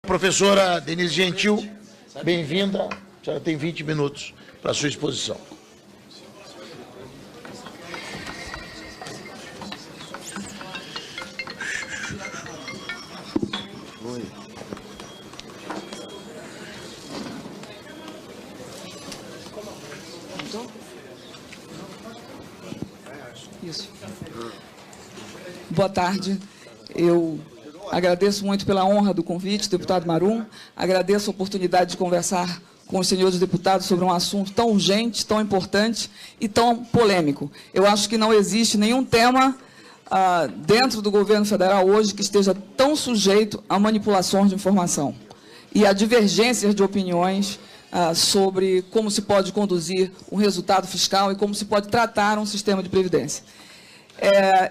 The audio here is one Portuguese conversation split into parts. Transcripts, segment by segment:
Professora Denise Gentil, bem-vinda. A senhora tem 20 minutos para a sua exposição. Isso. Boa tarde. Eu agradeço muito pela honra do convite, deputado Marum. Agradeço a oportunidade de conversar com os senhores deputados sobre um assunto tão urgente, tão importante e tão polêmico. Eu acho que não existe nenhum tema dentro do governo federal hoje que esteja tão sujeito a manipulações de informação e a divergências de opiniões sobre como se pode conduzir um resultado fiscal e como se pode tratar um sistema de previdência.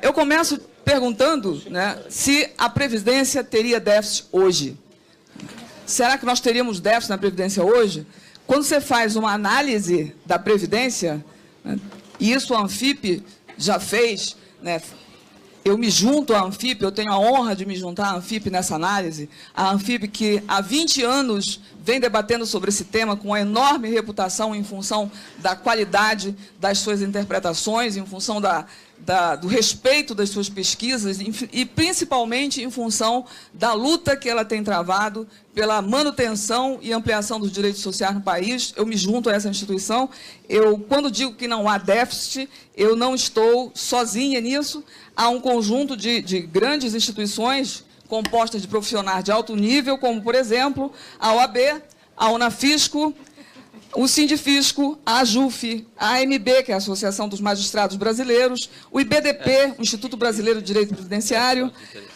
Eu começo perguntando, né, se a Previdência teria déficit hoje. Será que nós teríamos déficit na Previdência hoje? Quando você faz uma análise da Previdência, né, e isso a Anfip já fez, né, eu me junto à Anfip, eu tenho a honra de me juntar à Anfip nessa análise, a Anfip que há 20 anos vem debatendo sobre esse tema com uma enorme reputação em função da qualidade das suas interpretações, em função do respeito das suas pesquisas e principalmente em função da luta que ela tem travado pela manutenção e ampliação dos direitos sociais no país. Eu me junto a essa instituição. Quando digo que não há déficit, eu não estou sozinha nisso. Há um conjunto de grandes instituições compostas de profissionais de alto nível, como, por exemplo, a OAB, a Unafisco, o Sindifisco, a AJUF, a AMB, que é a Associação dos Magistrados Brasileiros, o IBDP, o Instituto Brasileiro de Direito Previdenciário,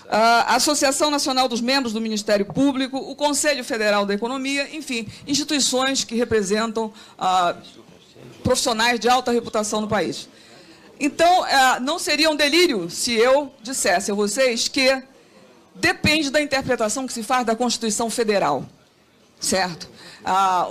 a Associação Nacional dos Membros do Ministério Público, o Conselho Federal da Economia, enfim, instituições que representam profissionais de alta reputação no país. Então, não seria um delírio se eu dissesse a vocês que depende da interpretação que se faz da Constituição Federal, certo?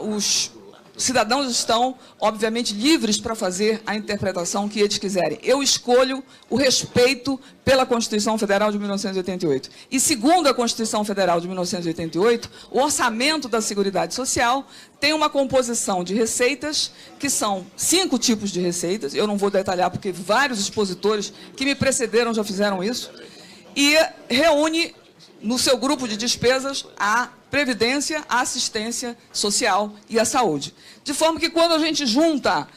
Os cidadãos estão, obviamente, livres para fazer a interpretação que eles quiserem. Eu escolho o respeito pela Constituição Federal de 1988. E, segundo a Constituição Federal de 1988, o orçamento da Seguridade Social tem uma composição de receitas, que são 5 tipos de receitas. Eu não vou detalhar, porque vários expositores que me precederam já fizeram isso. E reúne no seu grupo de despesas a Previdência, a Assistência Social e a Saúde. De forma que, quando a gente junta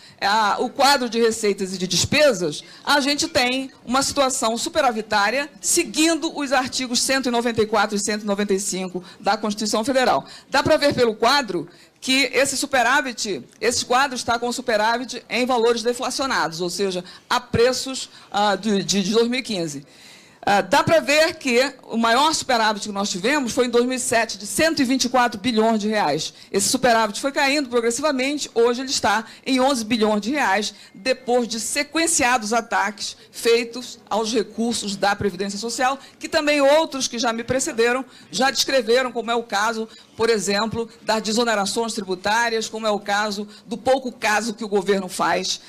o quadro de receitas e de despesas, a gente tem uma situação superavitária, seguindo os artigos 194 e 195 da Constituição Federal. Dá para ver pelo quadro que esse quadro está com superávit em valores deflacionados, ou seja, a preços de 2015. Dá para ver que o maior superávit que nós tivemos foi em 2007, de 124 bilhões de reais. Esse superávit foi caindo progressivamente, hoje ele está em 11 bilhões de reais, depois de sequenciados ataques feitos aos recursos da Previdência Social, que também outros que já me precederam já descreveram, como é o caso, por exemplo, das desonerações tributárias, como é o caso do pouco caso que o governo faz,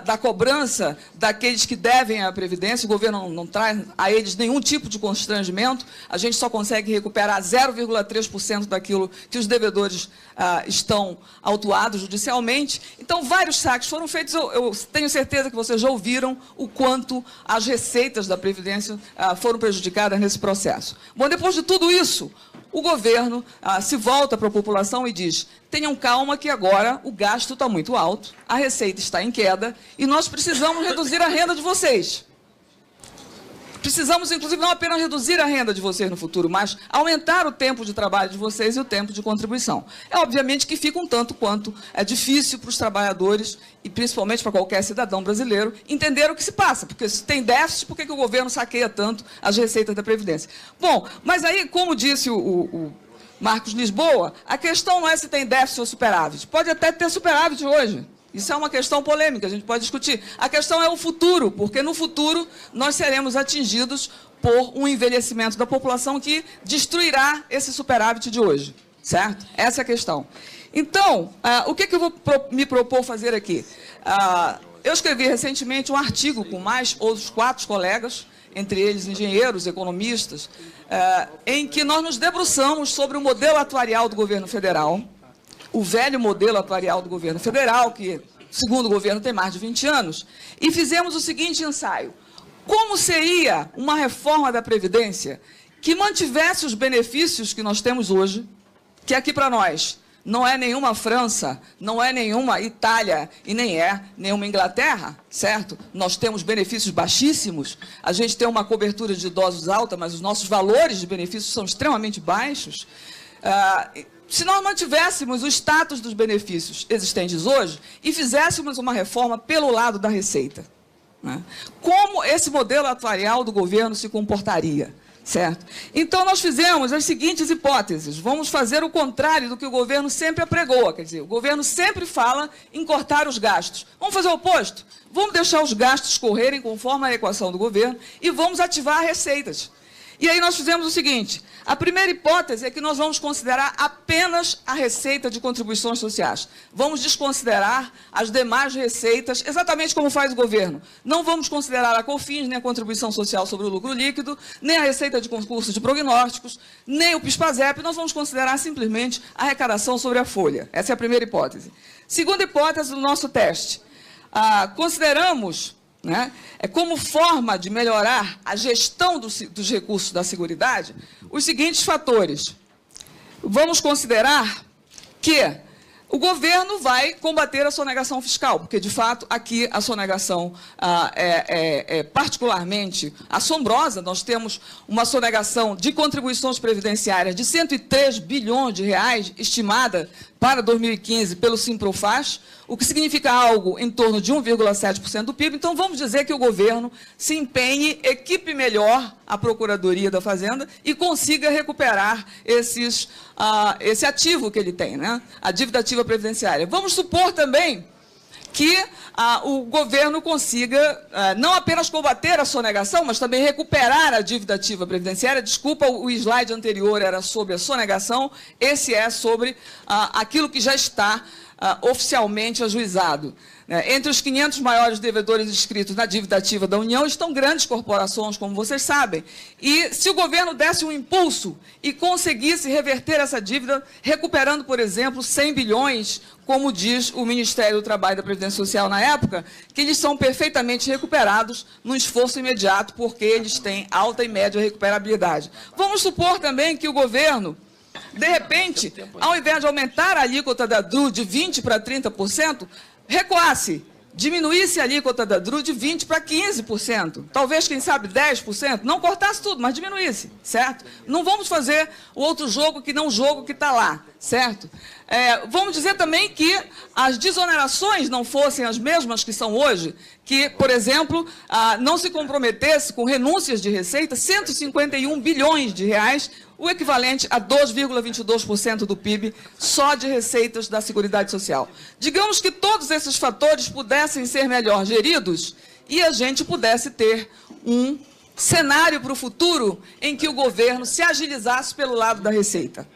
da cobrança daqueles que devem à Previdência. O governo não traz a eles nenhum tipo de constrangimento, a gente só consegue recuperar 0,3% daquilo que os devedores estão autuados judicialmente. Então, vários saques foram feitos. Eu tenho certeza que vocês já ouviram o quanto as receitas da Previdência foram prejudicadas nesse processo. Bom, depois de tudo isso, o governo se volta para a população e diz: tenham calma que agora o gasto está muito alto, a receita está em queda e nós precisamos reduzir a renda de vocês. Precisamos, inclusive, não apenas reduzir a renda de vocês no futuro, mas aumentar o tempo de trabalho de vocês e o tempo de contribuição. Obviamente que fica um tanto quanto difícil para os trabalhadores e principalmente para qualquer cidadão brasileiro entender o que se passa, porque se tem déficit, por que o governo saqueia tanto as receitas da Previdência? Bom, mas aí, como disse o Marcos Lisboa, a questão não é se tem déficit ou superávit. Pode até ter superávit hoje. Isso é uma questão polêmica, a gente pode discutir. A questão é o futuro, porque no futuro nós seremos atingidos por um envelhecimento da população que destruirá esse superávit de hoje, certo? Essa é a questão. Então, o que eu vou me propor fazer aqui? Eu escrevi recentemente um artigo com mais outros 4 colegas. entre eles engenheiros, economistas, em que nós nos debruçamos sobre o modelo atuarial do governo federal, o velho modelo atuarial do governo federal, que, segundo o governo, tem mais de 20 anos, e fizemos o seguinte ensaio: como seria uma reforma da Previdência que mantivesse os benefícios que nós temos hoje, que aqui para nós não é nenhuma França, não é nenhuma Itália e nem é nenhuma Inglaterra, certo? Nós temos benefícios baixíssimos, a gente tem uma cobertura de idosos alta, mas os nossos valores de benefícios são extremamente baixos. Se nós mantivéssemos o status dos benefícios existentes hoje e fizéssemos uma reforma pelo lado da Receita, né? Como esse modelo atuarial do governo se comportaria? Certo? Então, nós fizemos as seguintes hipóteses. Vamos fazer o contrário do que o governo sempre apregou. Quer dizer, o governo sempre fala em cortar os gastos. Vamos fazer o oposto. Vamos deixar os gastos correrem conforme a equação do governo e vamos ativar receitas. E aí nós fizemos o seguinte: a primeira hipótese é que nós vamos considerar apenas a receita de contribuições sociais. Vamos desconsiderar as demais receitas, exatamente como faz o governo. Não vamos considerar a COFINS, nem a contribuição social sobre o lucro líquido, nem a receita de concursos de prognósticos, nem o PIS/PASEP. Nós vamos considerar simplesmente a arrecadação sobre a folha. Essa é a primeira hipótese. Segunda hipótese do nosso teste. Consideramos, né, como forma de melhorar a gestão dos recursos da Seguridade, os seguintes fatores. Vamos considerar que o governo vai combater a sonegação fiscal, porque, de fato, aqui a sonegação é particularmente assombrosa. Nós temos uma sonegação de contribuições previdenciárias de 103 bilhões de reais, estimada para 2015 pelo Simprofaz, o que significa algo em torno de 1,7% do PIB. Então, vamos dizer que o governo se empenhe, equipe melhor a Procuradoria da Fazenda e consiga recuperar esse ativo que ele tem, né? A dívida ativa previdenciária. Vamos supor também que o governo consiga não apenas combater a sonegação, mas também recuperar a dívida ativa previdenciária. Desculpa, o slide anterior era sobre a sonegação, esse é sobre aquilo que já está oficialmente ajuizado. Entre os 500 maiores devedores inscritos na dívida ativa da União estão grandes corporações, como vocês sabem. E se o governo desse um impulso e conseguisse reverter essa dívida, recuperando, por exemplo, 100 bilhões, como diz o Ministério do Trabalho e da Previdência Social na época, que eles são perfeitamente recuperados num esforço imediato, porque eles têm alta e média recuperabilidade. Vamos supor também que o governo, de repente, ao invés de aumentar a alíquota da DRU de 20% para 30%, recuasse, diminuísse a alíquota da DRU de 20% para 15%, talvez, quem sabe, 10%, não cortasse tudo, mas diminuísse, certo? Não vamos fazer o outro jogo que não o jogo que está lá, certo? Vamos dizer também que as desonerações não fossem as mesmas que são hoje, que, por exemplo, não se comprometesse com renúncias de receita, 151 bilhões de reais, o equivalente a 2,22% do PIB só de receitas da Seguridade Social. Digamos que todos esses fatores pudessem ser melhor geridos e a gente pudesse ter um cenário para o futuro em que o governo se agilizasse pelo lado da receita,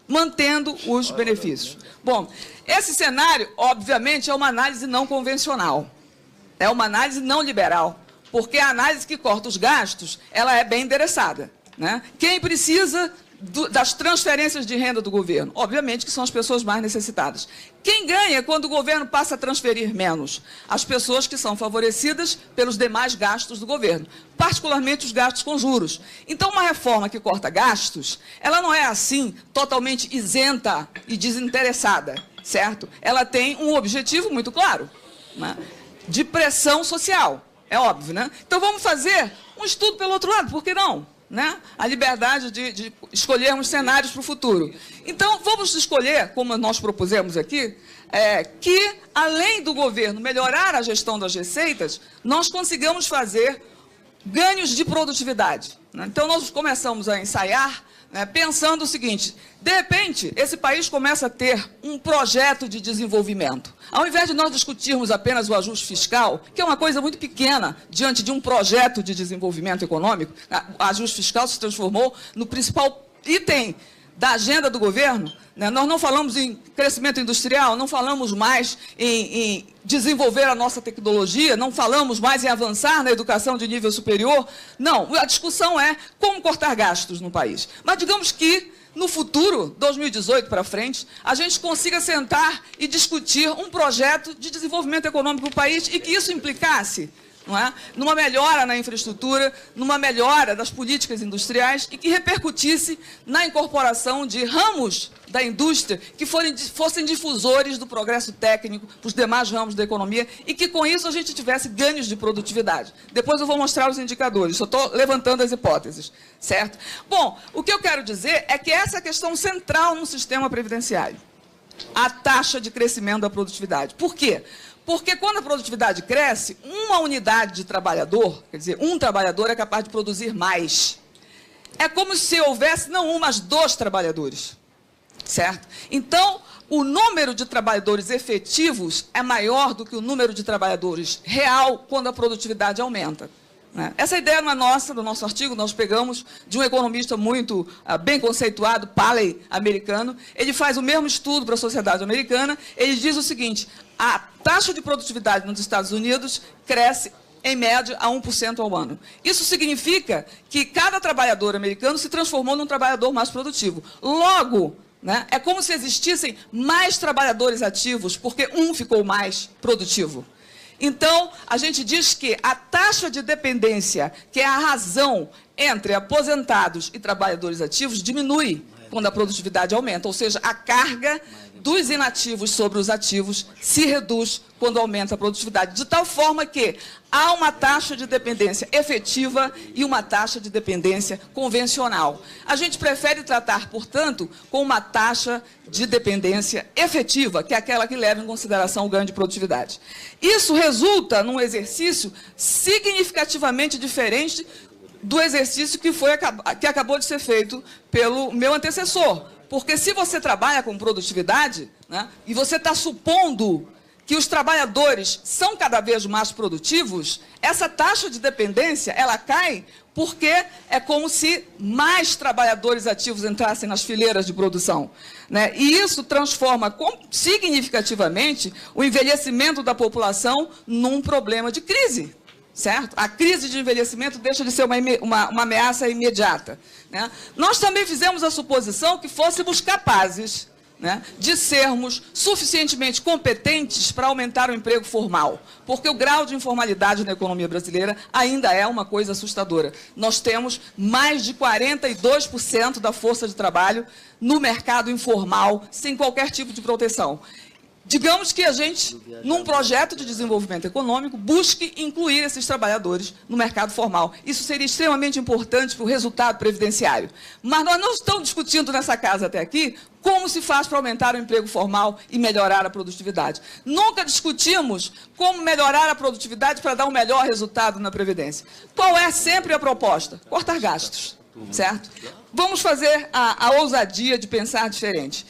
mantendo os benefícios. Bom, esse cenário, obviamente, é uma análise não convencional, é uma análise não liberal, porque a análise que corta os gastos, ela é bem endereçada, né? Quem precisa das transferências de renda do governo? Obviamente que são as pessoas mais necessitadas. Quem ganha quando o governo passa a transferir menos? As pessoas que são favorecidas pelos demais gastos do governo, particularmente os gastos com juros. Então, uma reforma que corta gastos, ela não é assim totalmente isenta e desinteressada, certo? Ela tem um objetivo muito claro, né? De pressão social, é óbvio, né? Então, vamos fazer um estudo pelo outro lado, por que não? Né? A liberdade de escolhermos cenários para o futuro. Então, vamos escolher, como nós propusemos aqui, que, além do governo melhorar a gestão das receitas, nós consigamos fazer ganhos de produtividade, né? Então, nós começamos a ensaiar, né, pensando o seguinte: de repente, esse país começa a ter um projeto de desenvolvimento. Ao invés de nós discutirmos apenas o ajuste fiscal, que é uma coisa muito pequena diante de um projeto de desenvolvimento econômico, o ajuste fiscal se transformou no principal item da agenda do governo, né? Nós não falamos em crescimento industrial, não falamos mais em desenvolver a nossa tecnologia, não falamos mais em avançar na educação de nível superior. Não, a discussão é como cortar gastos no país. Mas digamos que, no futuro, 2018 para frente, a gente consiga sentar e discutir um projeto de desenvolvimento econômico do país e que isso implicasse, não é, numa melhora na infraestrutura, numa melhora das políticas industriais e que repercutisse na incorporação de ramos da indústria que fossem difusores do progresso técnico para os demais ramos da economia e que, com isso, a gente tivesse ganhos de produtividade. Depois eu vou mostrar os indicadores, só estou levantando as hipóteses, certo? Bom, o que eu quero dizer é que essa é a questão central no sistema previdenciário, a taxa de crescimento da produtividade. Por quê? Porque quando a produtividade cresce, uma unidade de trabalhador, quer dizer, um trabalhador é capaz de produzir mais. É como se houvesse não um, mas 2 trabalhadores, certo? Então, o número de trabalhadores efetivos é maior do que o número de trabalhadores real quando a produtividade aumenta, né? Essa ideia não é nossa, do nosso artigo, nós pegamos de um economista muito bem conceituado, Paley, americano. Ele faz o mesmo estudo para a sociedade americana. Ele diz o seguinte: a taxa de produtividade nos Estados Unidos cresce, em média, a 1% ao ano. Isso significa que cada trabalhador americano se transformou num trabalhador mais produtivo. Logo, né, é como se existissem mais trabalhadores ativos, porque um ficou mais produtivo. Então, a gente diz que a taxa de dependência, que é a razão entre aposentados e trabalhadores ativos, diminui quando a produtividade aumenta, ou seja, a carga dos inativos sobre os ativos se reduz quando aumenta a produtividade, de tal forma que há uma taxa de dependência efetiva e uma taxa de dependência convencional. A gente prefere tratar, portanto, com uma taxa de dependência efetiva, que é aquela que leva em consideração o ganho de produtividade. Isso resulta num exercício significativamente diferente do exercício que acabou de ser feito pelo meu antecessor. Porque se você trabalha com produtividade, né, e você está supondo que os trabalhadores são cada vez mais produtivos, essa taxa de dependência, ela cai porque é como se mais trabalhadores ativos entrassem nas fileiras de produção, né? E isso transforma significativamente o envelhecimento da população num problema de crise. Certo? A crise de envelhecimento deixa de ser uma ameaça imediata, né? Nós também fizemos a suposição que fôssemos capazes, né, de sermos suficientemente competentes para aumentar o emprego formal, porque o grau de informalidade na economia brasileira ainda é uma coisa assustadora. Nós temos mais de 42% da força de trabalho no mercado informal, sem qualquer tipo de proteção. Digamos que a gente, num projeto de desenvolvimento econômico, busque incluir esses trabalhadores no mercado formal. Isso seria extremamente importante para o resultado previdenciário. Mas nós não estamos discutindo nessa casa até aqui como se faz para aumentar o emprego formal e melhorar a produtividade. Nunca discutimos como melhorar a produtividade para dar um melhor resultado na Previdência. Qual é sempre a proposta? Cortar gastos, certo? Vamos fazer a ousadia de pensar diferente.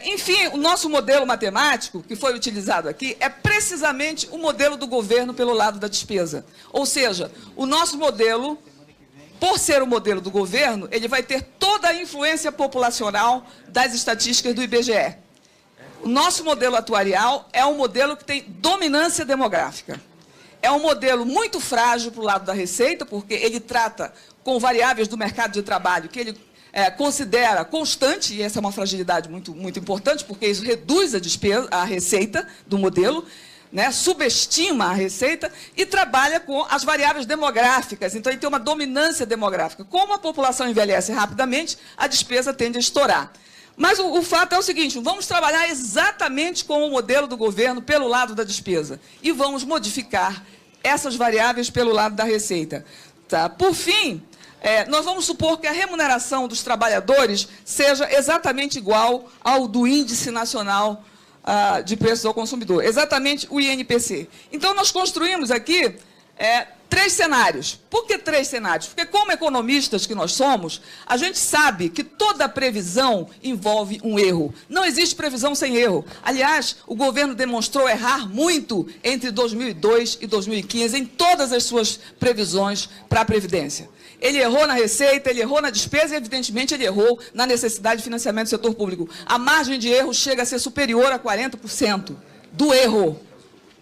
Enfim, o nosso modelo matemático, que foi utilizado aqui, é precisamente o modelo do governo pelo lado da despesa. Ou seja, o nosso modelo, por ser o modelo do governo, ele vai ter toda a influência populacional das estatísticas do IBGE. O nosso modelo atuarial é um modelo que tem dominância demográfica. É um modelo muito frágil para o lado da receita, porque ele trata com variáveis do mercado de trabalho que ele considera constante, e essa é uma fragilidade muito, muito importante, porque isso reduz a despesa, a receita do modelo, né, subestima a receita e trabalha com as variáveis demográficas. Então, ele tem uma dominância demográfica. Como a população envelhece rapidamente, a despesa tende a estourar. Mas o fato é o seguinte: vamos trabalhar exatamente com o modelo do governo pelo lado da despesa e vamos modificar essas variáveis pelo lado da receita. Tá? Por fim, nós vamos supor que a remuneração dos trabalhadores seja exatamente igual ao do Índice Nacional de Preços ao Consumidor, exatamente o INPC. Então, nós construímos aqui 3 cenários. Por que 3 cenários? Porque, como economistas que nós somos, a gente sabe que toda previsão envolve um erro. Não existe previsão sem erro. Aliás, o governo demonstrou errar muito entre 2002 e 2015 em todas as suas previsões para a Previdência. Ele errou na receita, ele errou na despesa e, evidentemente, ele errou na necessidade de financiamento do setor público. A margem de erro chega a ser superior a 40% do erro.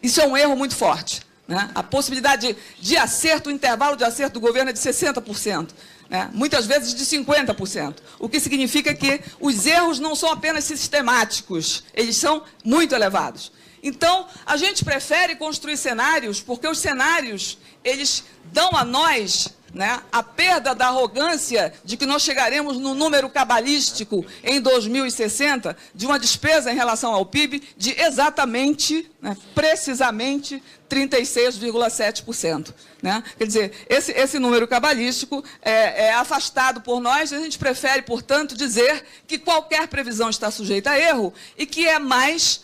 Isso é um erro muito forte. Né? A possibilidade de acerto, o intervalo de acerto do governo é de 60%, né? Muitas vezes de 50%, o que significa que os erros não são apenas sistemáticos, eles são muito elevados. Então, a gente prefere construir cenários, porque os cenários, eles dão a nós, né, a perda da arrogância de que nós chegaremos no número cabalístico em 2060 de uma despesa em relação ao PIB de exatamente, né, precisamente 36,7%. Né? Quer dizer, esse número cabalístico é afastado por nós, e a gente prefere, portanto, dizer que qualquer previsão está sujeita a erro e que é mais,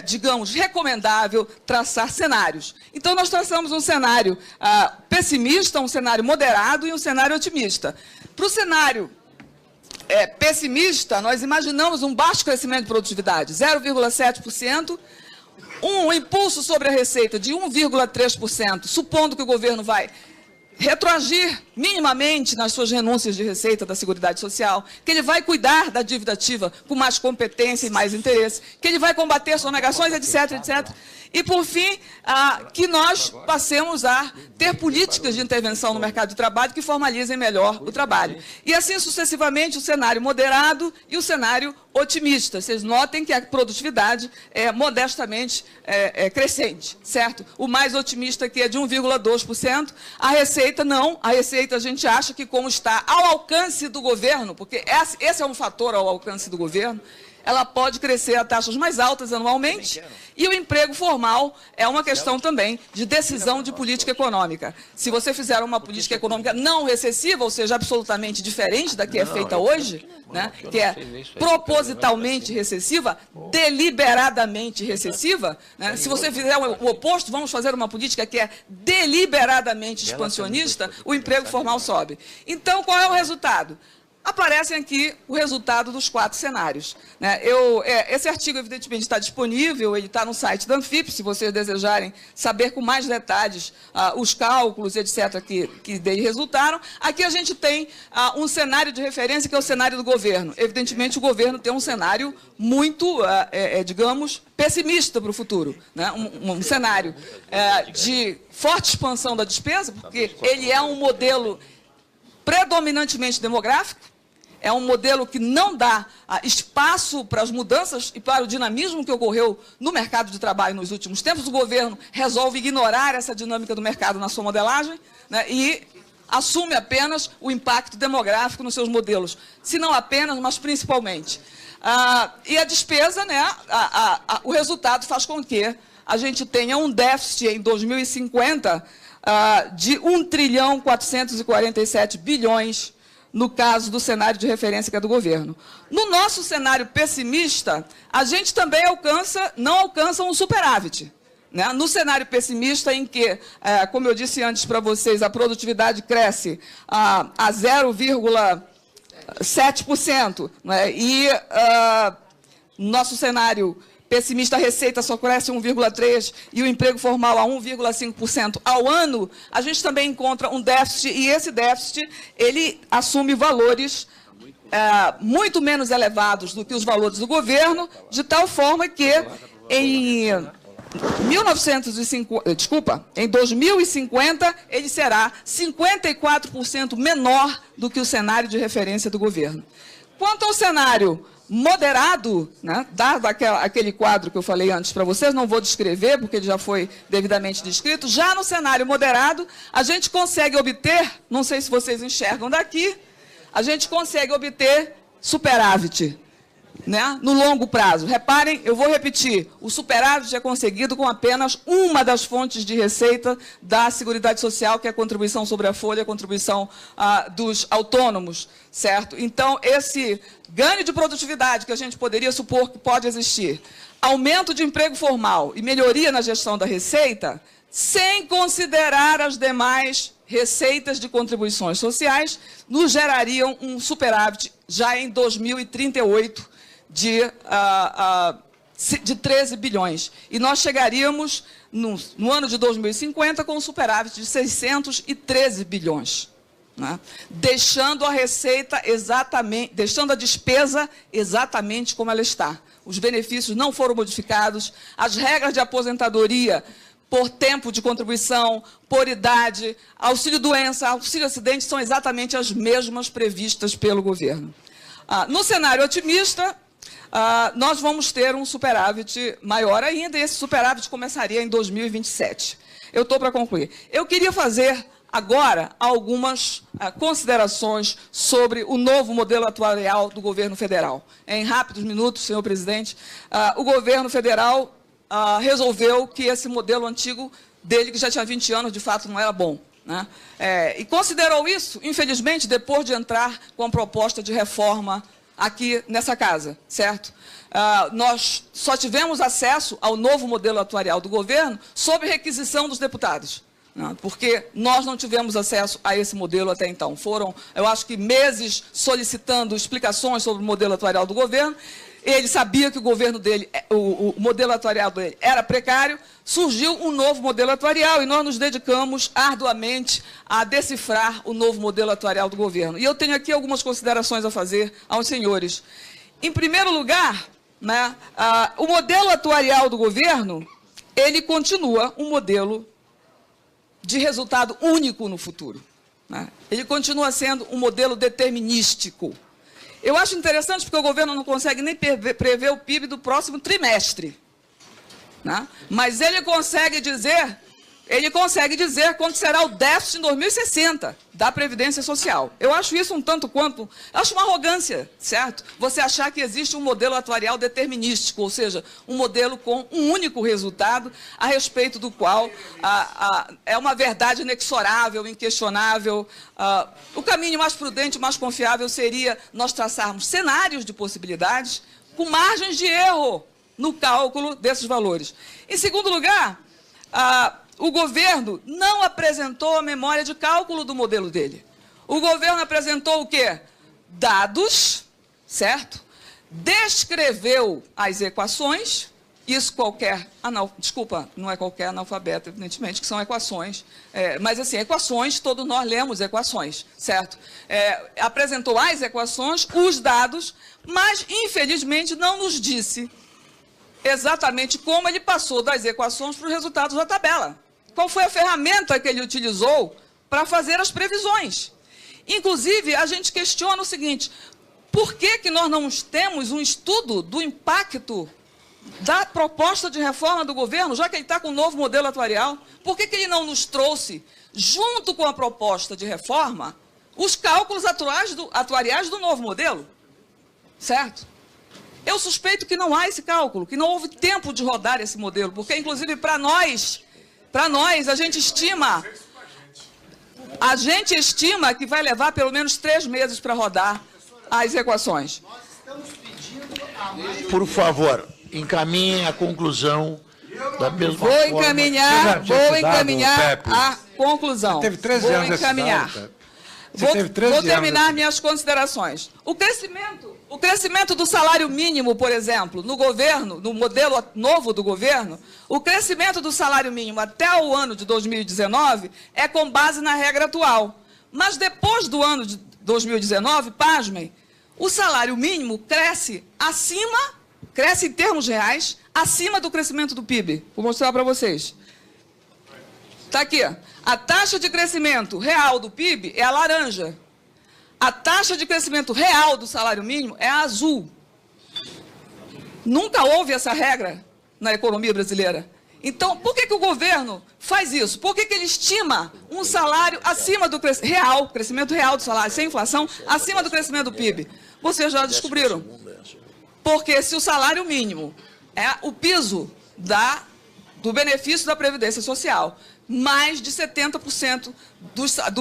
digamos, recomendável traçar cenários. Então, nós traçamos um cenário pessimista, um cenário moderado e um cenário otimista. Para o cenário pessimista, nós imaginamos um baixo crescimento de produtividade, 0,7%, um impulso sobre a receita de 1,3%, supondo que o governo vai retroagir minimamente nas suas renúncias de receita da Seguridade Social, que ele vai cuidar da dívida ativa com mais competência e mais interesse, que ele vai combater sonegações, etc., etc. E, por fim, que nós passemos a ter políticas de intervenção no mercado de trabalho que formalizem melhor o trabalho. E, assim, sucessivamente, o cenário moderado e o cenário otimista. Vocês notem que a produtividade é modestamente crescente, certo? O mais otimista aqui é de 1,2%. A receita, não. A receita, a gente acha que, como está ao alcance do governo, porque esse é um fator ao alcance do governo, ela pode crescer a taxas mais altas anualmente, e o emprego formal é uma questão também de decisão de política econômica. Se você fizer uma política econômica não recessiva, ou seja, absolutamente diferente da que é feita hoje, né, que é propositalmente recessiva, deliberadamente recessiva, né, se você fizer o oposto, vamos fazer uma política que é deliberadamente expansionista, o emprego formal sobe. Então, qual é o resultado? Aparecem aqui o resultado dos 4 cenários. Né? Esse artigo, evidentemente, está disponível, ele está no site da Anfip, se vocês desejarem saber com mais detalhes os cálculos, etc., que dele resultaram. Aqui a gente tem um cenário de referência, que é o cenário do governo. Evidentemente, o governo tem um cenário muito, digamos, pessimista para o futuro. Né? Um cenário de forte expansão da despesa, porque ele é um modelo predominantemente demográfico, é um modelo que não dá espaço para as mudanças e para o dinamismo que ocorreu no mercado de trabalho nos últimos tempos. O governo resolve ignorar essa dinâmica do mercado na sua modelagem, né, e assume apenas o impacto demográfico nos seus modelos. Se não apenas, mas principalmente. E a despesa, né, o resultado faz com que a gente tenha um déficit em 2050 de 1,447 bilhões no caso do cenário de referência que é do governo. No nosso cenário pessimista, a gente também não alcança um superávit. Né? No cenário pessimista, em que, como eu disse antes para vocês, a produtividade cresce a 0,7%, né? E nosso cenário pessimista, a receita só cresce 1,3% e o emprego formal a 1,5% ao ano, a gente também encontra um déficit, e esse déficit ele assume valores muito menos elevados do que os valores do governo, de tal forma que em 2050 ele será 54% menor do que o cenário de referência do governo. Quanto ao cenário moderado, né, dado aquele quadro que eu falei antes para vocês, não vou descrever, porque ele já foi devidamente descrito, já no cenário moderado, a gente consegue obter, não sei se vocês enxergam daqui, a gente consegue obter superávit, né, no longo prazo. Reparem, eu vou repetir, o superávit é conseguido com apenas uma das fontes de receita da Seguridade Social, que é a contribuição sobre a folha, a contribuição dos autônomos, certo? Então, esse ganho de produtividade que a gente poderia supor que pode existir, aumento de emprego formal e melhoria na gestão da receita, sem considerar as demais receitas de contribuições sociais, nos gerariam um superávit já em 2038 de 13 bilhões. E nós chegaríamos, no ano de 2050, com um superávit de 613 bilhões. Né? Deixando a receita exatamente, deixando a despesa exatamente como ela está. Os benefícios não foram modificados, as regras de aposentadoria por tempo de contribuição, por idade, auxílio-doença, auxílio-acidente são exatamente as mesmas previstas pelo governo. No cenário otimista, nós vamos ter um superávit maior ainda, e esse superávit começaria em 2027. Eu estou para concluir. Eu queria fazer agora algumas considerações sobre o novo modelo atuarial do governo federal. Em rápidos minutos, senhor presidente, o governo federal resolveu que esse modelo antigo dele, que já tinha 20 anos, de fato não era bom. Né? E considerou isso, infelizmente, depois de entrar com a proposta de reforma aqui nessa casa, certo? Nós só tivemos acesso ao novo modelo atuarial do governo sob requisição dos deputados, né? Porque nós não tivemos acesso a esse modelo até então. Foram, eu acho que, meses solicitando explicações sobre o modelo atuarial do governo. Ele sabia que o governo dele, o modelo atuarial dele era precário, surgiu um novo modelo atuarial e nós nos dedicamos arduamente a decifrar o novo modelo atuarial do governo. E eu tenho aqui algumas considerações a fazer aos senhores. Em primeiro lugar, né, o modelo atuarial do governo, ele continua um modelo de resultado único no futuro. Né? Ele continua sendo um modelo determinístico. Eu acho interessante porque o governo não consegue nem prever o PIB do próximo trimestre. Né? Mas ele consegue dizer quanto será o déficit em 2060 da Previdência Social. Eu acho isso um tanto quanto, acho uma arrogância, certo? Você achar que existe um modelo atuarial determinístico, ou seja, um modelo com um único resultado, a respeito do qual é uma verdade inexorável, inquestionável. O caminho mais prudente, mais confiável seria nós traçarmos cenários de possibilidades com margens de erro no cálculo desses valores. Em segundo lugar, o governo não apresentou a memória de cálculo do modelo dele. O governo apresentou o quê? Dados, certo? Descreveu as equações, isso qualquer, desculpa, não é qualquer analfabeto, evidentemente, que são equações, mas assim, equações, todos nós lemos equações, certo? Apresentou as equações, os dados, mas, infelizmente, não nos disse exatamente como ele passou das equações para os resultados da tabela. Qual foi a ferramenta que ele utilizou para fazer as previsões? Inclusive, a gente questiona o seguinte: por que nós não temos um estudo do impacto da proposta de reforma do governo, já que ele está com um novo modelo atuarial? Por que ele não nos trouxe, junto com a proposta de reforma, os cálculos atuariais do novo modelo? Certo? Eu suspeito que não há esse cálculo, que não houve tempo de rodar esse modelo, porque, inclusive, para nós, a gente estima que vai levar pelo menos 3 meses para rodar as equações. Por favor, encaminhem a conclusão da mesma forma. Vou encaminhar a conclusão. Teve 13 vou anos encaminhar. Vou terminar minhas considerações. O crescimento do salário mínimo, por exemplo, no governo, no modelo novo do governo, o crescimento do salário mínimo até o ano de 2019 é com base na regra atual. Mas depois do ano de 2019, pasmem, o salário mínimo cresce em termos reais, acima do crescimento do PIB. Vou mostrar para vocês. Está aqui. A taxa de crescimento real do PIB é a laranja. A taxa de crescimento real do salário mínimo é a azul. Nunca houve essa regra na economia brasileira. Então, por que o governo faz isso? Por que ele estima um salário acima do crescimento real do salário, sem inflação, acima do crescimento do PIB? Vocês já descobriram. Porque se o salário mínimo é o piso do benefício da Previdência Social, mais de 70%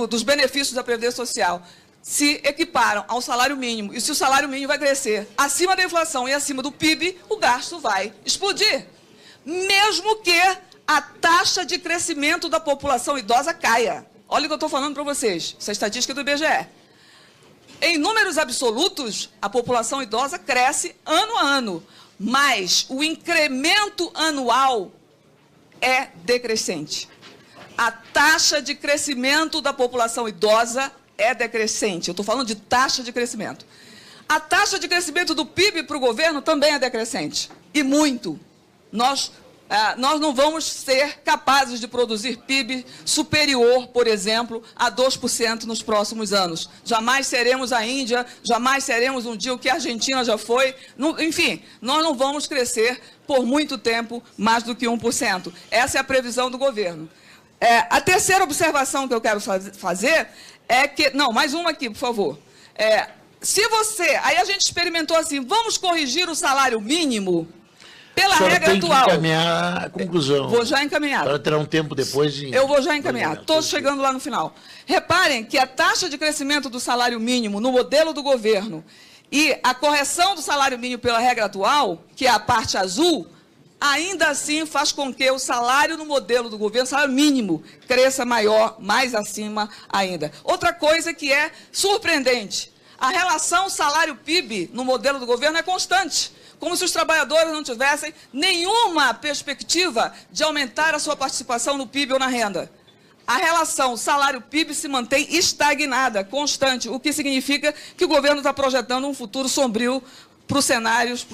dos benefícios da Previdência Social se equiparam ao salário mínimo. E se o salário mínimo vai crescer acima da inflação e acima do PIB, o gasto vai explodir. Mesmo que a taxa de crescimento da população idosa caia. Olha o que eu estou falando para vocês, essa é a estatística do IBGE. Em números absolutos, a população idosa cresce ano a ano, mas o incremento anual é decrescente. A taxa de crescimento da população idosa é decrescente. Eu estou falando de taxa de crescimento. A taxa de crescimento do PIB para o governo também é decrescente. E muito. Nós não vamos ser capazes de produzir PIB superior, por exemplo, a 2% nos próximos anos. Jamais seremos a Índia, jamais seremos um dia o que a Argentina já foi. Enfim, nós não vamos crescer por muito tempo mais do que 1%. Essa é a previsão do governo. A terceira observação que eu quero fazer é que... Não, mais uma aqui, por favor. Se você... Aí a gente experimentou assim, vamos corrigir o salário mínimo pela regra atual. Tem que encaminhar a conclusão. Vou já encaminhar. Ela terá um tempo depois de... Eu vou já encaminhar. Estou chegando lá no final. Reparem que a taxa de crescimento do salário mínimo no modelo do governo e a correção do salário mínimo pela regra atual, que é a parte azul, ainda assim faz com que o salário no modelo do governo, o salário mínimo, cresça maior, mais acima ainda. Outra coisa que é surpreendente, a relação salário-PIB no modelo do governo é constante, como se os trabalhadores não tivessem nenhuma perspectiva de aumentar a sua participação no PIB ou na renda. A relação salário-PIB se mantém estagnada, constante, o que significa que o governo está projetando um futuro sombrio para os cenários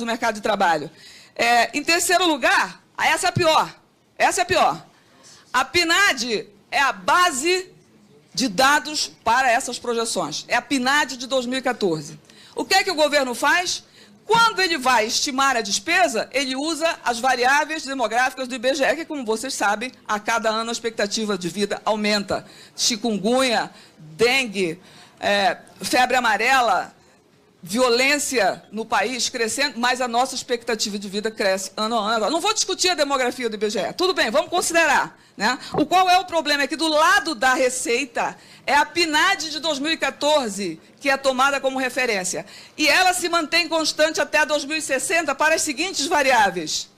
do mercado de trabalho. Em terceiro lugar, essa é a pior. A PNAD é a base de dados para essas projeções. É a PNAD de 2014. O que é que o governo faz? Quando ele vai estimar a despesa, ele usa as variáveis demográficas do IBGE, que, como vocês sabem, a cada ano a expectativa de vida aumenta. Chikungunya, dengue, febre amarela, violência no país crescendo, mas a nossa expectativa de vida cresce ano a ano. Não vou discutir a demografia do IBGE, tudo bem, vamos considerar. Né? Qual é o problema? É que do lado da receita é a PNAD de 2014 que é tomada como referência. E ela se mantém constante até 2060 para as seguintes variáveis.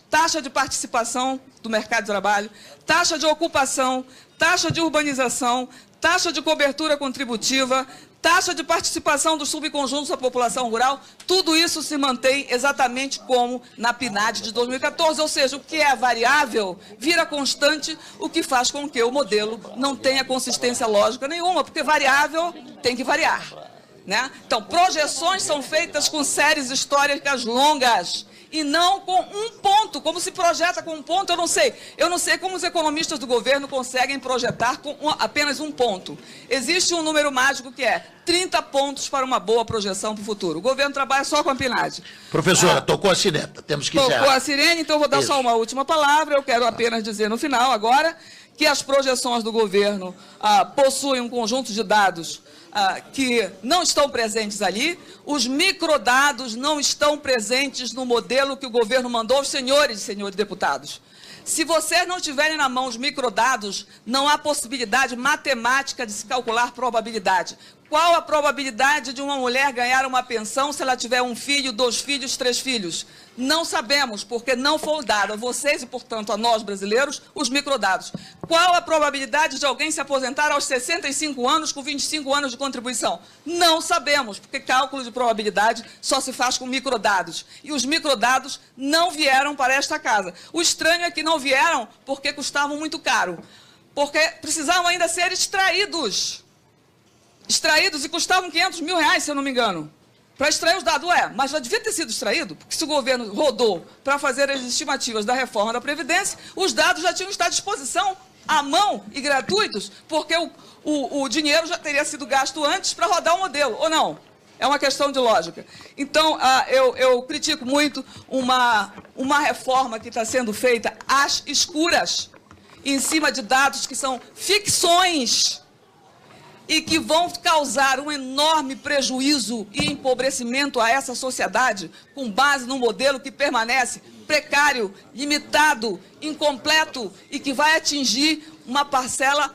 Taxa de participação do mercado de trabalho, taxa de ocupação, taxa de urbanização, taxa de cobertura contributiva, taxa de participação dos subconjuntos da população rural, tudo isso se mantém exatamente como na PNAD de 2014, ou seja, o que é variável vira constante, o que faz com que o modelo não tenha consistência lógica nenhuma, porque variável tem que variar. Né? Então, projeções são feitas com séries históricas longas, e não com um ponto, como se projeta com um ponto, eu não sei como os economistas do governo conseguem projetar com apenas um ponto. Existe um número mágico que é 30 pontos para uma boa projeção para o futuro. O governo trabalha só com a PNAD. Professora, tocou a sireta, temos que encerrar. Tocou a sirene, então eu vou dar só uma última palavra, eu quero apenas dizer no final agora que as projeções do governo possuem um conjunto de dados que não estão presentes ali, os microdados não estão presentes no modelo que o governo mandou aos senhores deputados. Se vocês não tiverem na mão os microdados, não há possibilidade matemática de se calcular probabilidade. Qual a probabilidade de uma mulher ganhar uma pensão se ela tiver 1 filho, 2 filhos, 3 filhos? Não sabemos, porque não foi dado a vocês e, portanto, a nós brasileiros, os microdados. Qual a probabilidade de alguém se aposentar aos 65 anos com 25 anos de contribuição? Não sabemos, porque cálculo de probabilidade só se faz com microdados. E os microdados não vieram para esta casa. O estranho é que não vieram porque custavam muito caro, porque precisavam ainda ser extraídos e custavam R$500 mil, se eu não me engano. Para extrair os dados, mas já devia ter sido extraído, porque se o governo rodou para fazer as estimativas da reforma da Previdência, os dados já tinham que estar à disposição, à mão e gratuitos, porque o dinheiro já teria sido gasto antes para rodar o modelo, ou não? É uma questão de lógica. Então, eu critico muito uma reforma que está sendo feita às escuras, em cima de dados que são ficções, e que vão causar um enorme prejuízo e empobrecimento a essa sociedade, com base num modelo que permanece precário, limitado, incompleto e que vai atingir uma parcela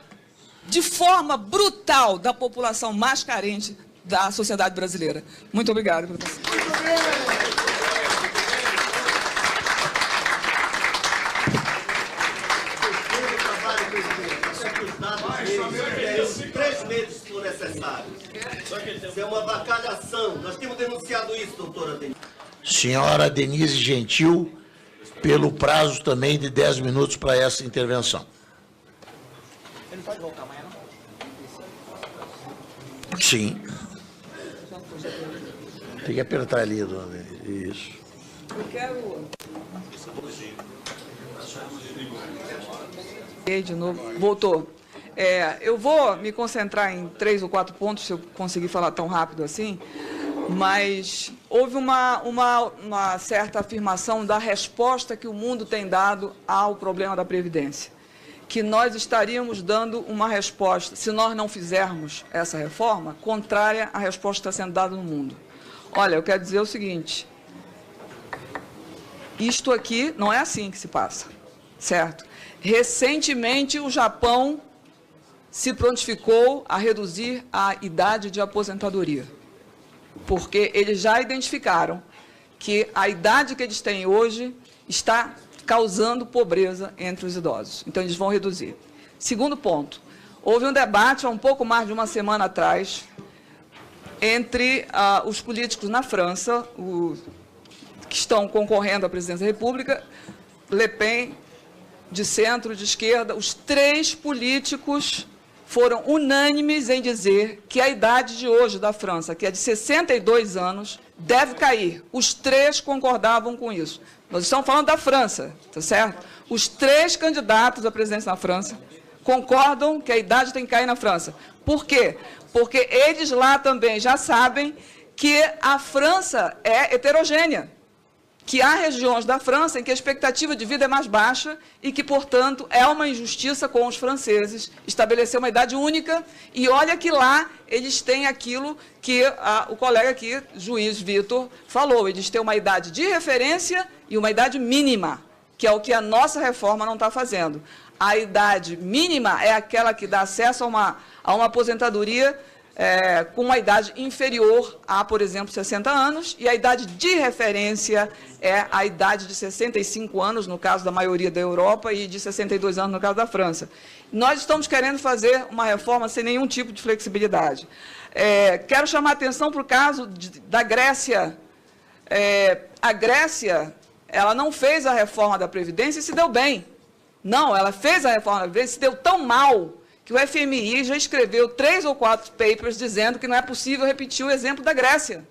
de forma brutal da população mais carente da sociedade brasileira. Muito obrigado, professor. medicamentos se for necessário. Isso é uma avacalhação. Nós temos denunciado isso, doutora Denise. Senhora Denise Gentil, pelo prazo também de 10 minutos para essa intervenção. Ele pode voltar amanhã, não? Sim. Tem que apertar ali, dona Denise. Isso. Eu quero... De novo, voltou. Eu vou me concentrar em 3 ou 4 pontos, se eu conseguir falar tão rápido assim, mas houve uma certa afirmação da resposta que o mundo tem dado ao problema da Previdência, que nós estaríamos dando uma resposta, se nós não fizermos essa reforma, contrária à resposta que está sendo dada no mundo. Olha, eu quero dizer o seguinte, isto aqui não é assim que se passa, certo? Recentemente, o Japão se prontificou a reduzir a idade de aposentadoria, porque eles já identificaram que a idade que eles têm hoje está causando pobreza entre os idosos. Então, eles vão reduzir. Segundo ponto, houve um debate há um pouco mais de uma semana atrás entre os políticos na França, que estão concorrendo à presidência da República, Le Pen, de centro, de esquerda, os 3 políticos foram unânimes em dizer que a idade de hoje da França, que é de 62 anos, deve cair. Os 3 concordavam com isso. Nós estamos falando da França, tá certo? Os 3 candidatos à presidência na França concordam que a idade tem que cair na França. Por quê? Porque eles lá também já sabem que a França é heterogênea, que há regiões da França em que a expectativa de vida é mais baixa e que, portanto, é uma injustiça com os franceses estabelecer uma idade única. E olha que lá eles têm aquilo que o colega aqui, juiz Vitor, falou. Eles têm uma idade de referência e uma idade mínima, que é o que a nossa reforma não está fazendo. A idade mínima é aquela que dá acesso a uma aposentadoria com uma idade inferior a, por exemplo, 60 anos, e a idade de referência é a idade de 65 anos, no caso da maioria da Europa, e de 62 anos, no caso da França. Nós estamos querendo fazer uma reforma sem nenhum tipo de flexibilidade. Quero chamar a atenção para o caso da Grécia. A Grécia, ela não fez a reforma da Previdência e se deu bem. Não, ela fez a reforma da Previdência e se deu tão mal que o FMI já escreveu 3 ou 4 papers dizendo que não é possível repetir o exemplo da Grécia.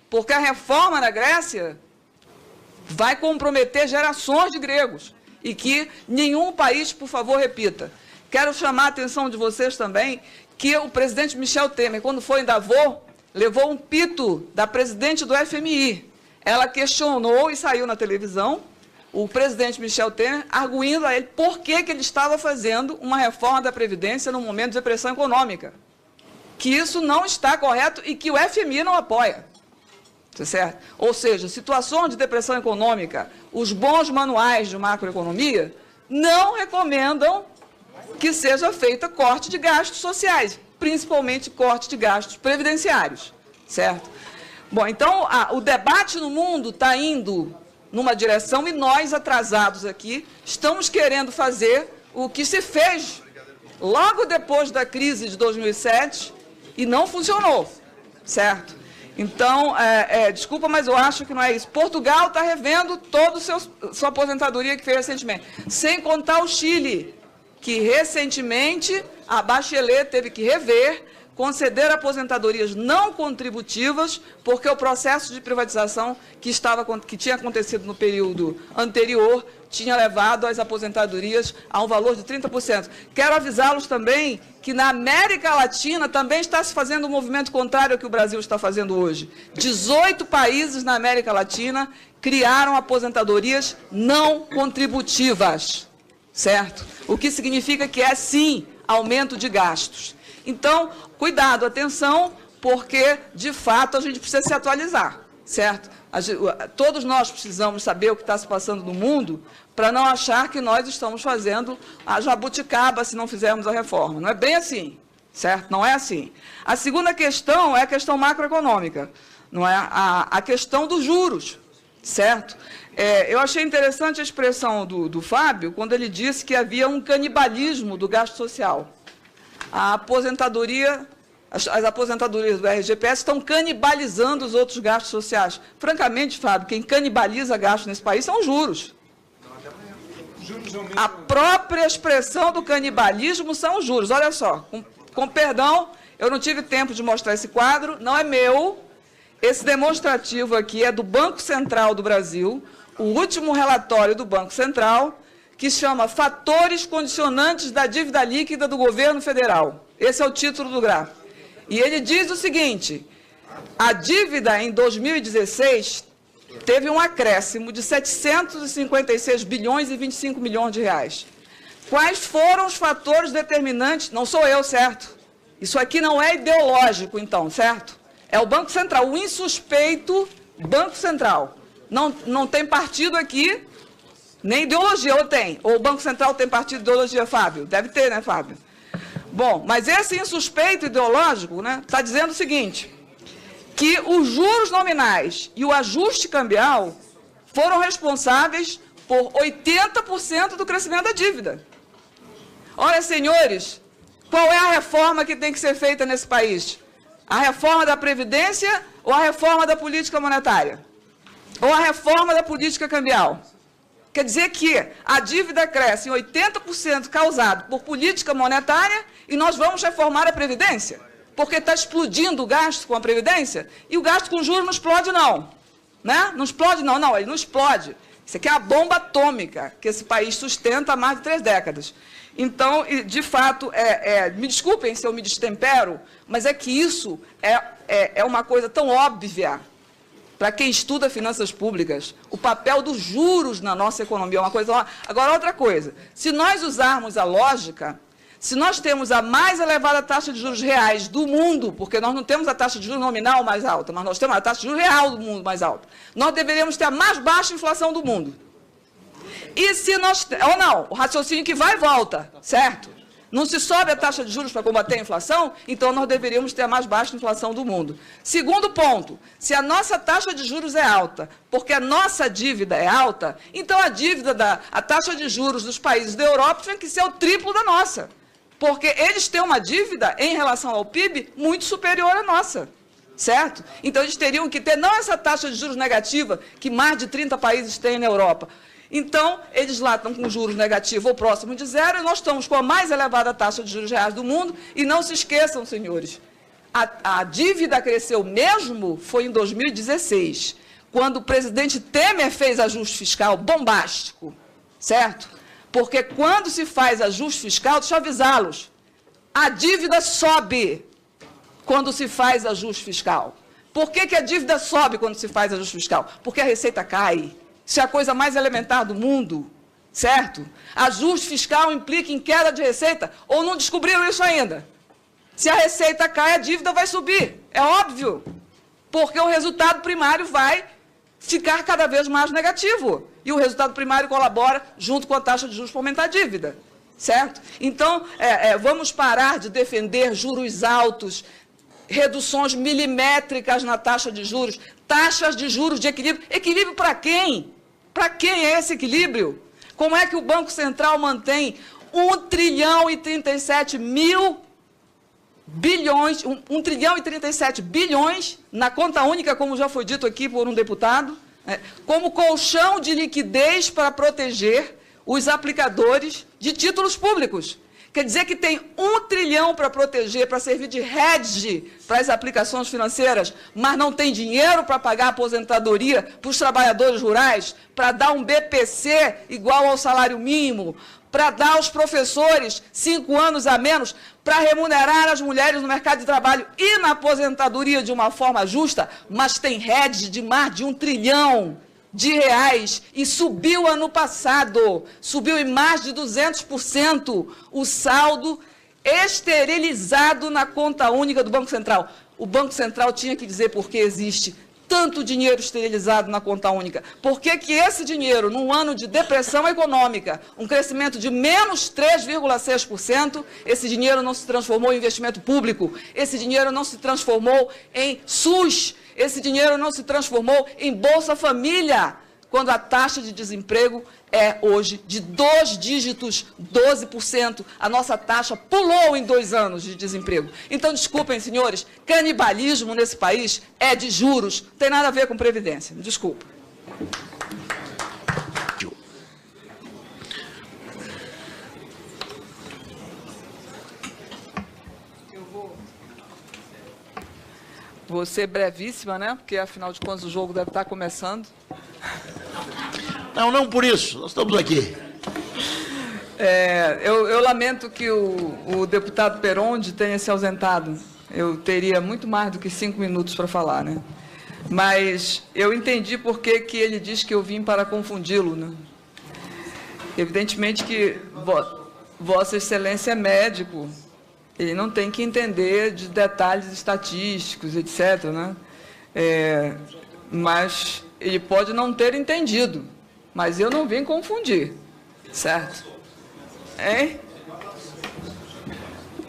Porque a reforma da Grécia vai comprometer gerações de gregos e que nenhum país, por favor, repita. Quero chamar a atenção de vocês também que o presidente Michel Temer, quando foi em Davos, levou um pito da presidente do FMI. Ela questionou e saiu na televisão o presidente Michel Temer, arguindo a ele por que ele estava fazendo uma reforma da Previdência no momento de depressão econômica. Que isso não está correto e que o FMI não apoia. Tá certo? Ou seja, situação de depressão econômica, os bons manuais de macroeconomia não recomendam que seja feita corte de gastos sociais, principalmente corte de gastos previdenciários. Certo? Bom, então, o debate no mundo está indo numa direção e nós, atrasados aqui, estamos querendo fazer o que se fez logo depois da crise de 2007 e não funcionou, certo? Então, desculpa, mas eu acho que não é isso. Portugal está revendo toda a sua aposentadoria que fez recentemente, sem contar o Chile, que recentemente a Bachelet teve que rever, conceder aposentadorias não contributivas, porque o processo de privatização que tinha acontecido no período anterior tinha levado as aposentadorias a um valor de 30%. Quero avisá-los também que na América Latina também está se fazendo um movimento contrário ao que o Brasil está fazendo hoje. 18 países na América Latina criaram aposentadorias não contributivas, certo? O que significa que é, sim, aumento de gastos. Então, cuidado, atenção, porque, de fato, a gente precisa se atualizar, certo? Todos nós precisamos saber o que está se passando no mundo para não achar que nós estamos fazendo a jabuticaba se não fizermos a reforma. Não é bem assim, certo? Não é assim. A segunda questão é a questão macroeconômica, não é? A questão dos juros, certo? Eu achei interessante a expressão do Fábio, quando ele disse que havia um canibalismo do gasto social. a aposentadoria, as aposentadorias do RGPS estão canibalizando os outros gastos sociais. Francamente, Fábio, quem canibaliza gastos nesse país são os juros. A própria expressão do canibalismo são os juros. Olha só, com perdão, eu não tive tempo de mostrar esse quadro, não é meu. Esse demonstrativo aqui é do Banco Central do Brasil, o último relatório do Banco Central, que chama Fatores Condicionantes da Dívida Líquida do Governo Federal. Esse é o título do gráfico. E ele diz o seguinte: a dívida em 2016 teve um acréscimo de 756 bilhões e 25 milhões de reais. Quais foram os fatores determinantes? Não sou eu, certo? Isso aqui não é ideológico, então, certo? É o Banco Central, o insuspeito Banco Central. Não tem partido aqui, nem ideologia, ou tem? Ou o Banco Central tem partido de ideologia, Fábio? Deve ter, né, Fábio? Bom, mas esse insuspeito ideológico, né, está dizendo o seguinte, que os juros nominais e o ajuste cambial foram responsáveis por 80% do crescimento da dívida. Olha, senhores, qual é a reforma que tem que ser feita nesse país? A reforma da Previdência ou a reforma da política monetária? Ou a reforma da política cambial? Quer dizer que a dívida cresce em 80% causado por política monetária e nós vamos reformar a Previdência? Porque está explodindo o gasto com a Previdência e o gasto com juros não explode, não. Né? Não explode, não, ele não explode. Isso aqui é a bomba atômica que esse país sustenta há mais de 3 décadas. Então, de fato, me desculpem se eu me destempero, mas é que isso é uma coisa tão óbvia para quem estuda finanças públicas. O papel dos juros na nossa economia é uma coisa... Agora, outra coisa, se nós usarmos a lógica, se nós temos a mais elevada taxa de juros reais do mundo, porque nós não temos a taxa de juros nominal mais alta, mas nós temos a taxa de juros real do mundo mais alta, nós deveríamos ter a mais baixa inflação do mundo. E se nós... Ou não, o raciocínio que vai e volta, certo? Não se sobe a taxa de juros para combater a inflação, então nós deveríamos ter a mais baixa inflação do mundo. Segundo ponto, se a nossa taxa de juros é alta, porque a nossa dívida é alta, então a taxa de juros dos países da Europa tem que ser o triplo da nossa. Porque eles têm uma dívida, em relação ao PIB, muito superior à nossa. Certo? Então, eles teriam que ter, não essa taxa de juros negativa, que mais de 30 países têm na Europa. Então, eles lá estão com juros negativos ou próximo de zero, e nós estamos com a mais elevada taxa de juros reais do mundo. E não se esqueçam, senhores, a dívida cresceu mesmo foi em 2016, quando o presidente Temer fez ajuste fiscal bombástico, certo? Porque quando se faz ajuste fiscal, deixa eu avisá-los, a dívida sobe quando se faz ajuste fiscal. Por que a dívida sobe quando se faz ajuste fiscal? Porque a receita cai. Isso é a coisa mais elementar do mundo, certo? Ajuste fiscal implica em queda de receita, ou não descobriram isso ainda? Se a receita cai, a dívida vai subir, é óbvio, porque o resultado primário vai ficar cada vez mais negativo. E o resultado primário colabora junto com a taxa de juros para aumentar a dívida, certo? Então, vamos parar de defender juros altos, reduções milimétricas na taxa de juros, taxas de juros de equilíbrio. Equilíbrio para quem? Para quem é esse equilíbrio? Como é que o Banco Central mantém 1 trilhão e 37 mil bilhões, 1 trilhão e 37 bilhões na conta única, como já foi dito aqui por um deputado, como colchão de liquidez para proteger os aplicadores de títulos públicos. Quer dizer que tem 1 trilhão para proteger, para servir de hedge para as aplicações financeiras, mas não tem dinheiro para pagar a aposentadoria para os trabalhadores rurais, para dar um BPC igual ao salário mínimo, para dar aos professores 5 anos a menos, para remunerar as mulheres no mercado de trabalho e na aposentadoria de uma forma justa, mas tem hedge de mais de 1 trilhão de reais e subiu ano passado, subiu em mais de 200% o saldo esterilizado na conta única do Banco Central. O Banco Central tinha que dizer por que existe tanto dinheiro esterilizado na conta única. Por que esse dinheiro, num ano de depressão econômica, um crescimento de menos 3,6%, esse dinheiro não se transformou em investimento público, esse dinheiro não se transformou em SUS, esse dinheiro não se transformou em Bolsa Família, quando a taxa de desemprego é hoje de 2 dígitos, 12%. A nossa taxa pulou em 2 anos de desemprego. Então, desculpem, senhores, canibalismo nesse país é de juros, não tem nada a ver com previdência. Desculpa. Vou ser brevíssima, né? Porque, afinal de contas, o jogo deve estar começando. Não, não por isso. Nós estamos aqui. Eu lamento que o deputado Peronde tenha se ausentado. Eu teria muito mais do que 5 minutos para falar, né? Mas eu entendi por que ele diz que eu vim para confundi-lo, né? Evidentemente que Vossa Excelência é médico. Ele não tem que entender de detalhes estatísticos, etc., né? Mas ele pode não ter entendido, mas eu não vim confundir, certo? Hein?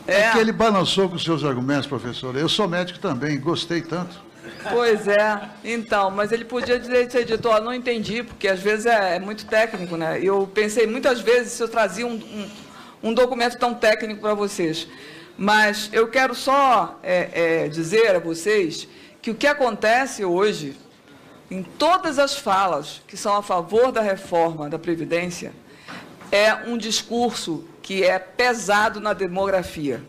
É que ele balançou com os seus argumentos, professor. Eu sou médico também, gostei tanto. Pois é, então, mas ele podia ter dito, ó, não entendi, porque às vezes é muito técnico, né? Eu pensei muitas vezes se eu trazia um documento tão técnico para vocês. Mas eu quero só dizer a vocês que o que acontece hoje, em todas as falas que são a favor da reforma da Previdência, é um discurso que é pesado na demografia.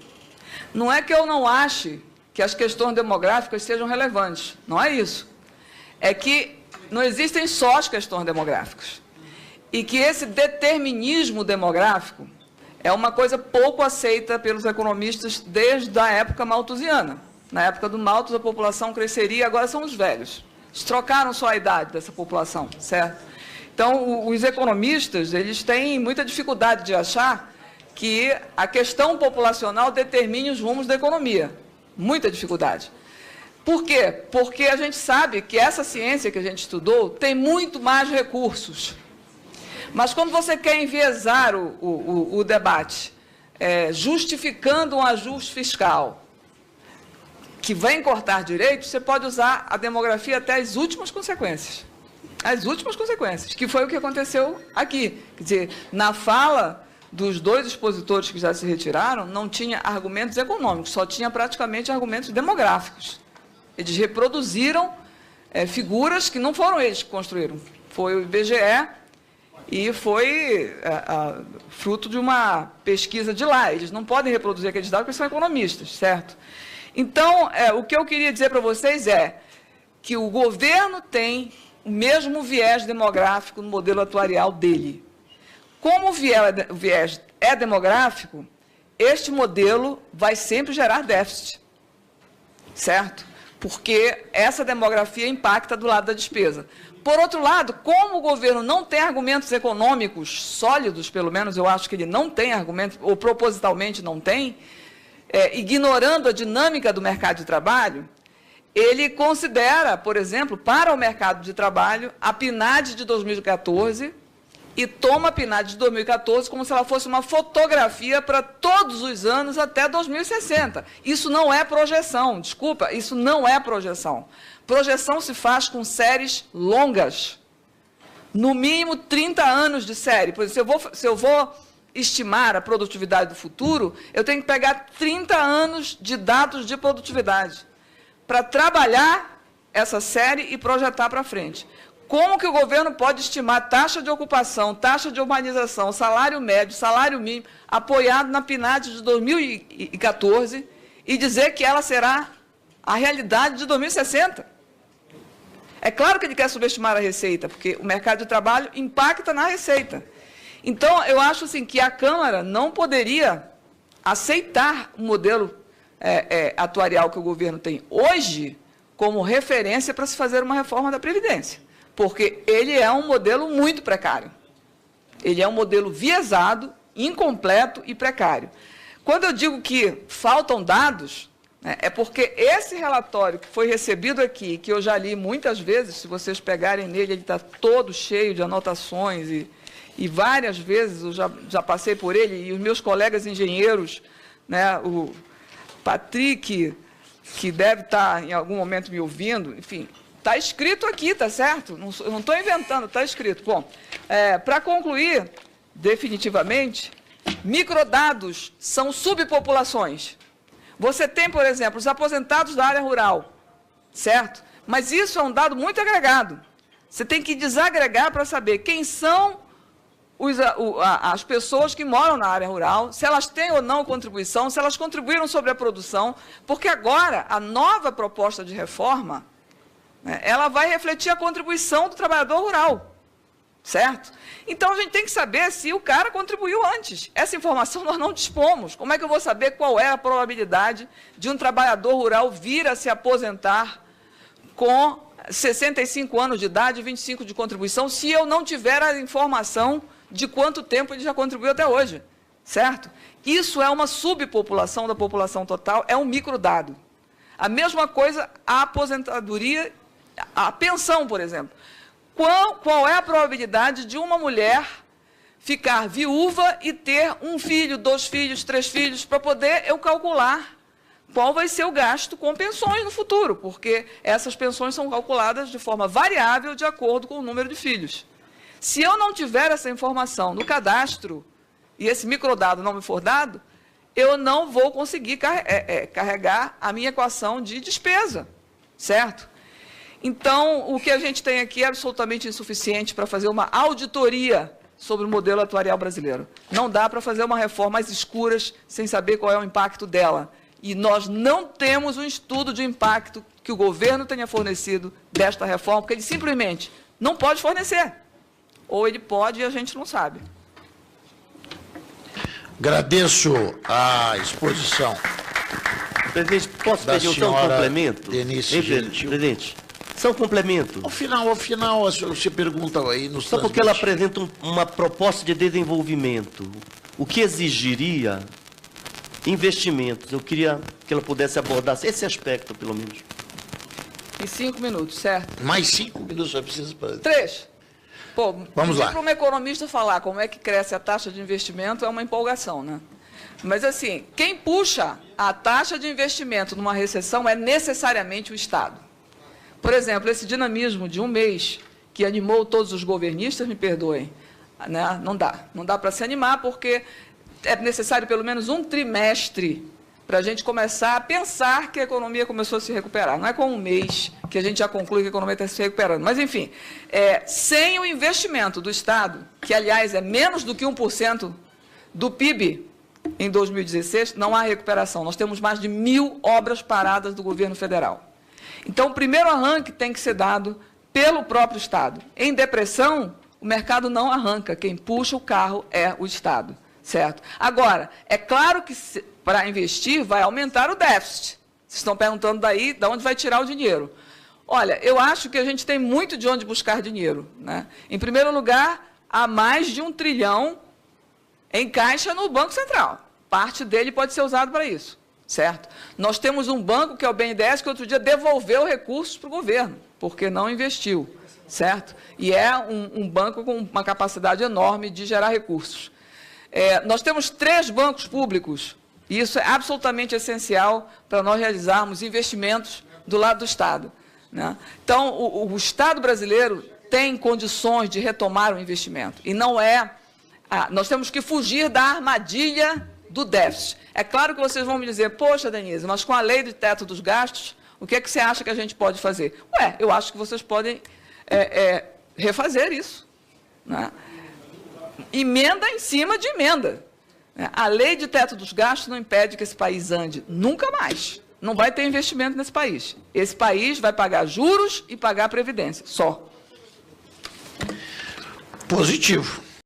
Não é que eu não ache que as questões demográficas sejam relevantes, não é isso. É que não existem só as questões demográficas. E que esse determinismo demográfico é uma coisa pouco aceita pelos economistas desde a época malthusiana. Na época do Malthus, a população cresceria, agora são os velhos. Eles trocaram só a idade dessa população, certo? Então, os economistas, eles têm muita dificuldade de achar que a questão populacional determine os rumos da economia. Muita dificuldade. Por quê? Porque a gente sabe que essa ciência que a gente estudou tem muito mais recursos. Mas quando você quer enviesar o debate, justificando um ajuste fiscal que vem cortar direitos, você pode usar a demografia até as últimas consequências. As últimas consequências, que foi o que aconteceu aqui. Quer dizer, na fala dos 2 expositores que já se retiraram, não tinha argumentos econômicos, só tinha praticamente argumentos demográficos. Eles reproduziram figuras que não foram eles que construíram. Foi o IBGE e foi fruto de uma pesquisa de lá. Eles não podem reproduzir aqueles dados porque são economistas, certo? Então, o que eu queria dizer para vocês é que o governo tem o mesmo viés demográfico no modelo atuarial dele. Como o viés é demográfico, este modelo vai sempre gerar déficit, certo? Porque essa demografia impacta do lado da despesa. Por outro lado, como o governo não tem argumentos econômicos sólidos, pelo menos eu acho que ele não tem argumentos, ou propositalmente não tem, ignorando a dinâmica do mercado de trabalho, ele considera, por exemplo, para o mercado de trabalho, a PNAD de 2014 e toma a PNAD de 2014 como se ela fosse uma fotografia para todos os anos até 2060. Isso não é projeção, desculpa, isso não é projeção. Projeção se faz com séries longas, no mínimo 30 anos de série. Por exemplo, se eu vou estimar a produtividade do futuro, eu tenho que pegar 30 anos de dados de produtividade para trabalhar essa série e projetar para frente. Como que o governo pode estimar taxa de ocupação, taxa de urbanização, salário médio, salário mínimo, apoiado na PNAD de 2014 e dizer que ela será a realidade de 2060? É claro que ele quer subestimar a receita, porque o mercado de trabalho impacta na receita. Então, eu acho assim, que a Câmara não poderia aceitar o modelo atuarial que o governo tem hoje como referência para se fazer uma reforma da Previdência, porque ele é um modelo muito precário. Ele é um modelo viesado, incompleto e precário. Quando eu digo que faltam dados, é porque esse relatório que foi recebido aqui, que eu já li muitas vezes, se vocês pegarem nele, ele está todo cheio de anotações e várias vezes eu já passei por ele, e os meus colegas engenheiros, né, o Patrick, que deve estar em algum momento me ouvindo, enfim, está escrito aqui, tá certo? Eu não estou inventando, está escrito. Bom, para concluir, definitivamente, microdados são subpopulações. Você tem, por exemplo, os aposentados da área rural, certo? Mas isso é um dado muito agregado. Você tem que desagregar para saber quem são as pessoas que moram na área rural, se elas têm ou não contribuição, se elas contribuíram sobre a produção, porque agora a nova proposta de reforma, né, ela vai refletir a contribuição do trabalhador rural, certo? Então, a gente tem que saber se o cara contribuiu antes. Essa informação nós não dispomos. Como é que eu vou saber qual é a probabilidade de um trabalhador rural vir a se aposentar com 65 anos de idade e 25 de contribuição, se eu não tiver a informação de quanto tempo ele já contribuiu até hoje, certo? Isso é uma subpopulação da população total, é um microdado. A mesma coisa a aposentadoria, a pensão, por exemplo. Qual é a probabilidade de uma mulher ficar viúva e ter um filho, 2 filhos, 3 filhos, para poder eu calcular qual vai ser o gasto com pensões no futuro, porque essas pensões são calculadas de forma variável de acordo com o número de filhos. Se eu não tiver essa informação no cadastro, e esse microdado não me for dado, eu não vou conseguir carregar a minha equação de despesa, certo? Então, o que a gente tem aqui é absolutamente insuficiente para fazer uma auditoria sobre o modelo atuarial brasileiro. Não dá para fazer uma reforma às escuras sem saber qual é o impacto dela. E nós não temos um estudo de impacto que o governo tenha fornecido desta reforma, porque ele simplesmente não pode fornecer. Ou ele pode e a gente não sabe. Agradeço a exposição. Presidente, posso da pedir só um senhora complemento? Denise Gentil. Presidente, só um complemento. Ao final, você pergunta aí nos Só porque ela apresenta uma proposta de desenvolvimento, o que exigiria investimentos. Eu queria que ela pudesse abordar esse aspecto, pelo menos. Em 5 minutos, certo? Mais 5 minutos, só precisa para... 3. Pô, Vamos lá. para um economista falar como é que cresce a taxa de investimento é uma empolgação, né? Mas, assim, quem puxa a taxa de investimento numa recessão é necessariamente o Estado. Por exemplo, esse dinamismo de um mês que animou todos os governistas, me perdoem, né? Não dá para se animar, porque é necessário pelo menos um trimestre para a gente começar a pensar que a economia começou a se recuperar. Não é com um mês que a gente já conclui que a economia está se recuperando. Mas, enfim, sem o investimento do Estado, que, aliás, é menos do que 1% do PIB em 2016, não há recuperação. Nós temos mais de 1.000 obras paradas do governo federal. Então, o primeiro arranque tem que ser dado pelo próprio Estado. Em depressão, o mercado não arranca. Quem puxa o carro é o Estado. Certo? Agora, é claro que para investir vai aumentar o déficit. Vocês estão perguntando daí de onde vai tirar o dinheiro. Olha, eu acho que a gente tem muito de onde buscar dinheiro, né? Em primeiro lugar, há mais de 1 trilhão em caixa no Banco Central. Parte dele pode ser usado para isso, certo? Nós temos um banco, que é o BNDES, que outro dia devolveu recursos para o governo, porque não investiu, certo? E é um banco com uma capacidade enorme de gerar recursos. Nós temos 3 bancos públicos, e isso é absolutamente essencial para nós realizarmos investimentos do lado do Estado, né? Então, o Estado brasileiro tem condições de retomar o investimento, e não nós temos que fugir da armadilha do déficit. É claro que vocês vão me dizer, poxa, Denise, mas com a lei de teto dos gastos, o que é que você acha que a gente pode fazer? Eu acho que vocês podem refazer isso, né? Emenda em cima de emenda. A lei de teto dos gastos não impede que esse país ande nunca mais. Não vai ter investimento nesse país. Esse país vai pagar juros e pagar previdência, só. Positivo.